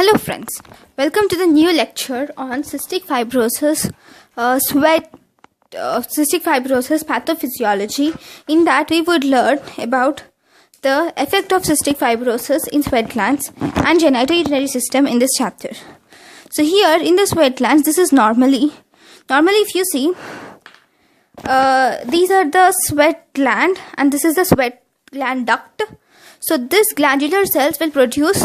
Hello friends, welcome to the new lecture on cystic fibrosis, cystic fibrosis pathophysiology. In that we would learn about the effect of cystic fibrosis in sweat glands and genitourinary system in this chapter. So here in the sweat glands, this is normally if you see, these are the sweat gland and this is the sweat gland duct. So this glandular cells will produce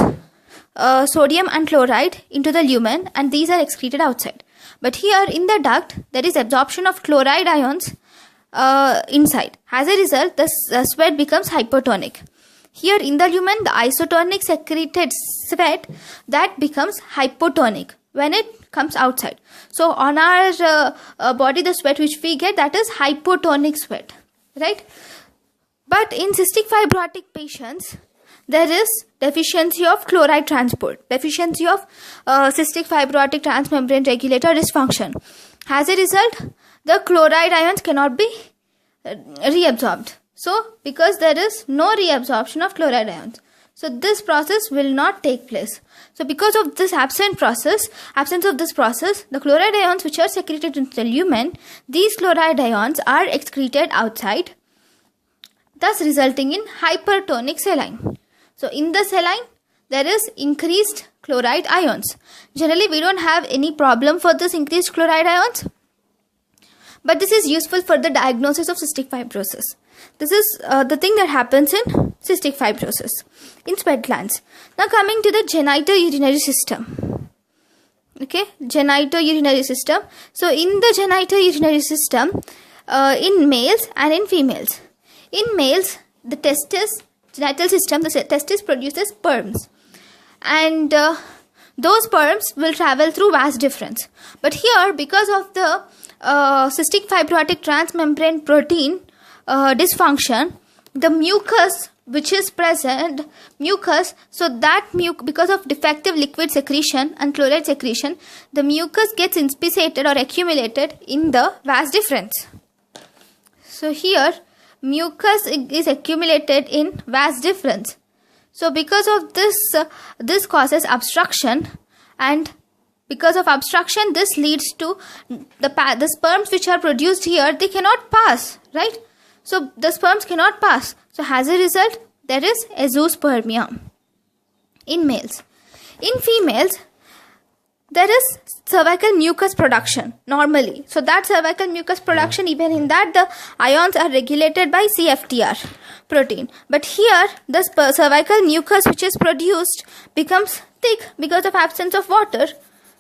sodium and chloride into the lumen, and these are excreted outside. But here in the duct, there is absorption of chloride ions inside. As a result, the sweat becomes hypertonic. Here in the lumen, the isotonic secreted sweat that becomes hypotonic when it comes outside. So on our body, the sweat which we get, that is hypotonic sweat, right? But in cystic fibrotic patients, there is deficiency of chloride transport, deficiency of cystic fibrotic transmembrane regulator dysfunction. As a result, the chloride ions cannot be reabsorbed. So, because there is no reabsorption of chloride ions, so this process will not take place. So, because of this absence of this process, the chloride ions which are secreted into the lumen, these chloride ions are excreted outside, thus resulting in hypertonic saline. So in the saline, there is increased chloride ions. Generally, we don't have any problem for this increased chloride ions, but this is useful for the diagnosis of cystic fibrosis. This is the thing that happens in cystic fibrosis in sweat glands. Now coming to the genitourinary system. Okay, genitourinary system. So in the genitourinary system, in males and in females. In males, the genital system, the testis produces sperms, and those sperms will travel through vas deferens. But here, because of the cystic fibrotic transmembrane protein dysfunction, the mucus which is present, so that because of defective liquid secretion and chloride secretion, the mucus gets inspissated or accumulated in the vas deferens. So here, mucus is accumulated in vas deferens. So because of this causes obstruction, and because of obstruction, this leads to the sperms which are produced here, they cannot pass, right? So the sperms cannot pass. So as a result, there is azoospermia in males. In females, there is cervical mucus production normally. So that cervical mucus production, even in that, the ions are regulated by CFTR protein. But here, the cervical mucus which is produced becomes thick because of absence of water.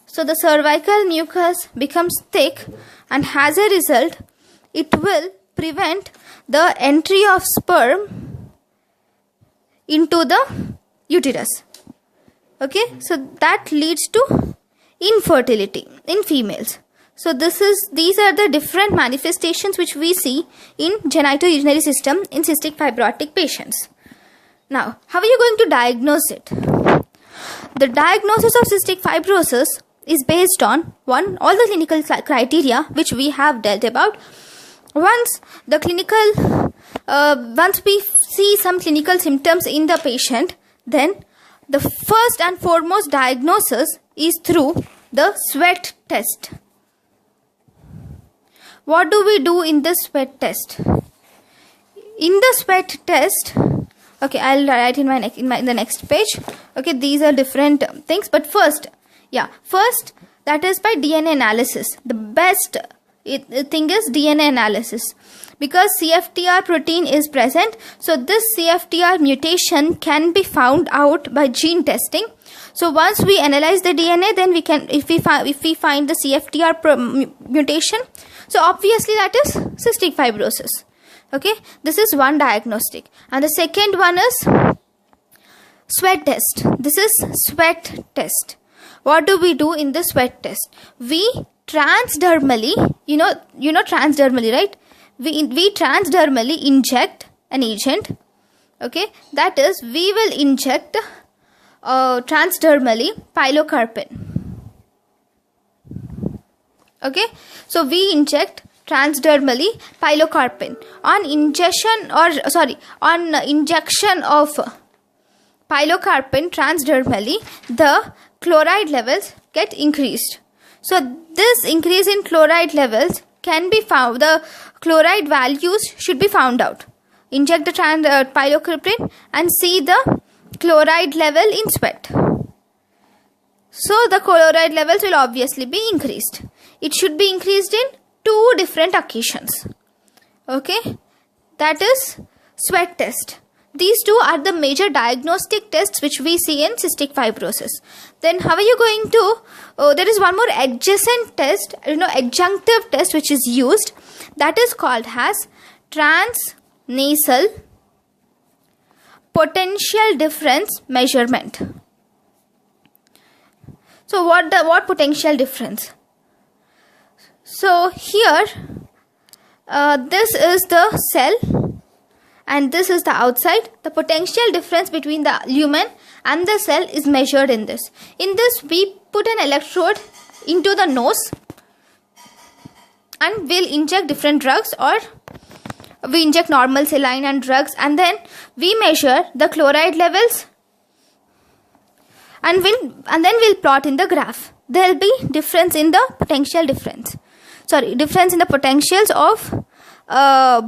So the cervical mucus becomes thick, and as a result, it will prevent the entry of sperm into the uterus. Okay, so that leads to infertility in females. So these are the different manifestations which we see in genitourinary system in cystic fibrotic patients. Now, how are you going to diagnose it? The diagnosis of cystic fibrosis is based on all the clinical criteria which we have dealt about. Once we see some clinical symptoms in the patient, then the first and foremost diagnosis is through the sweat test. What do we do in the sweat test? In the sweat test, okay, I'll write in the next page. Okay, these are different things, but first, that is by DNA analysis. The best thing is DNA analysis, because CFTR protein is present. So this CFTR mutation can be found out by gene testing. So once we analyze the DNA, then we can, if we find the CFTR mutation, so obviously that is cystic fibrosis. Okay, this is one diagnostic, and the second one is sweat test. This is sweat test. What do we do in the sweat test? We transdermally, you know transdermally, right? We transdermally inject an agent. Okay, that is, we will inject transdermally pilocarpine. Okay, so we inject transdermally pilocarpine on injection of pilocarpine transdermally, the chloride levels get increased. So this increase in chloride levels can be found, the chloride values should be found out. Inject the pilocarpine and see the chloride level in sweat. So the chloride levels will obviously be increased. It should be increased in 2 different occasions. Okay, that is sweat test. These 2 are the major diagnostic tests which we see in cystic fibrosis. Then how are you going to, there is one more adjacent test, adjunctive test which is used, that is called as transnasal potential difference measurement. So what potential difference? So here this is the cell and this is the outside. The potential difference between the lumen and the cell is measured in this. In this we put an electrode into the nose and we'll inject different drugs, or we inject normal saline and drugs, and then we measure the chloride levels and then we'll plot in the graph. There will be difference in the difference in the potentials of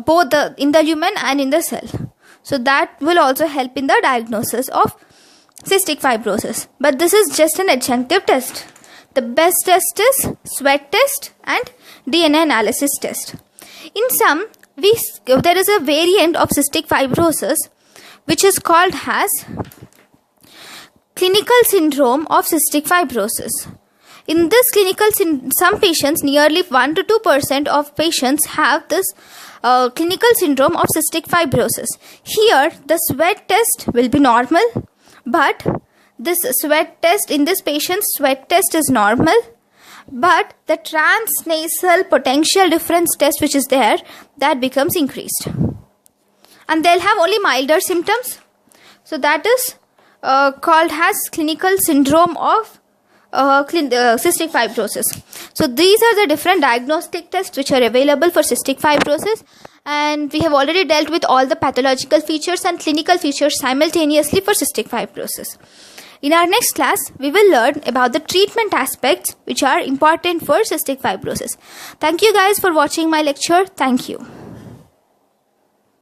both in the lumen and in the cell. So that will also help in the diagnosis of cystic fibrosis. But this is just an adjunctive test. The best test is sweat test and DNA analysis test. In some, there is a variant of cystic fibrosis which is called as clinical syndrome of cystic fibrosis. In this some patients, nearly 1 to 2% of patients have this clinical syndrome of cystic fibrosis. Here, the sweat test will be normal, but this sweat test, in this patient's sweat test is normal, but the transnasal potential difference test which is there, that becomes increased. And they'll have only milder symptoms. So that is called as clinical syndrome of cystic fibrosis. So these are the different diagnostic tests which are available for cystic fibrosis, and we have already dealt with all the pathological features and clinical features simultaneously for cystic fibrosis. In our next class, we will learn about the treatment aspects which are important for cystic fibrosis. Thank you guys for watching my lecture. Thank you.